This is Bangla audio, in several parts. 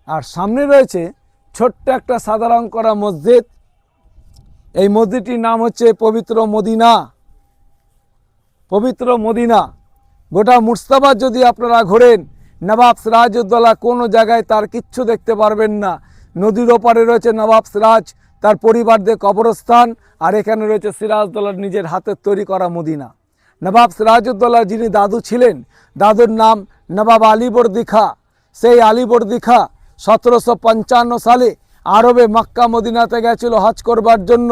আর সামনে রয়েছে ছোট্ট একটা সাদা রং করা মসজিদ। এই মসজিদটির নাম হচ্ছে পবিত্র মদিনা। পবিত্র মদিনা। গোটা মুর্শিদাবাদ যদি আপনারা ঘোরেন, নবাব সিরাজউদ্দৌলা কোনো জায়গায় তার কিচ্ছু দেখতে পারবেন না। নদীর ওপারে রয়েছে নবাব সিরাজ, তার পরিবারদের কবরস্থান, আর এখানে রয়েছে সিরাজউদ্দৌলার নিজের হাতের তৈরি করা মদিনা। নবাব সিরাজউদ্দৌলার যিনি দাদু ছিলেন, দাদুর নাম নবাব আলীবর্দী খাঁ। সেই আলীবর্দী খাঁ 1755 সালে আরবে মক্কা মদিনাতে গেছিল হজ করবার জন্য।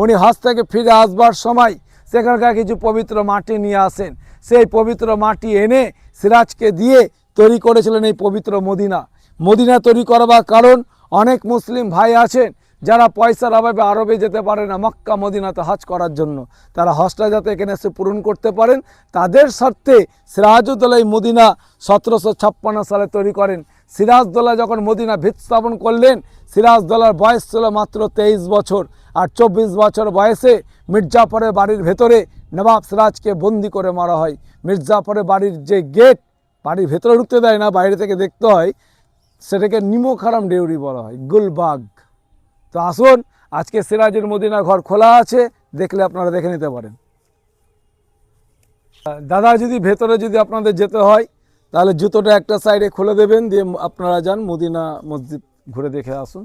উনি হজ থেকে ফিরে আসবার সময় সেখানকার কিছু পবিত্র মাটি নিয়ে আসেন। সেই পবিত্র মাটি এনে সিরাজকে দিয়ে তৈরি করেছিলেন এই পবিত্র মদিনা। মদিনা তৈরি করবার কারণ, অনেক মুসলিম ভাই আছেন যারা পয়সার অভাবে আরবে যেতে পারে না মক্কা মদিনাতে হজ করার জন্য, তারা হজটা যাতে এখানে এসে পূরণ করতে পারেন তাদের স্বার্থে সিরাজউদ্দৌলা এই মদিনা 1756 সালে তৈরি করেন। সিরাজউদ্দৌলা যখন মদিনা ভিত স্থাপন করলেন, সিরাজউদ্দৌলার বয়স ছিল মাত্র 23 বছর। আর 24 বছর বয়সে মির্জাফরের বাড়ির ভেতরে নবাব সিরাজকে বন্দি করে মারা হয়। মির্জাফরের বাড়ির যে গেট, বাড়ির ভেতরে ঢুকতে দেয় না, বাইরে থেকে দেখতে হয়, সেটাকে নিমকহারাম ডেউরি বলা হয়, গুলবাগ। তো আসুন, আজকে সিরাজের মদিনা ঘর খোলা আছে, দেখলে আপনারা দেখে নিতে পারেন। দাদা, যদি ভেতরে যদি আপনাদের যেতে হয় তাহলে জুতোটা একটা সাইডে খুলে দেবেন, দিয়ে আপনারা যান মদিনা মসজিদ ঘুরে দেখে আসুন।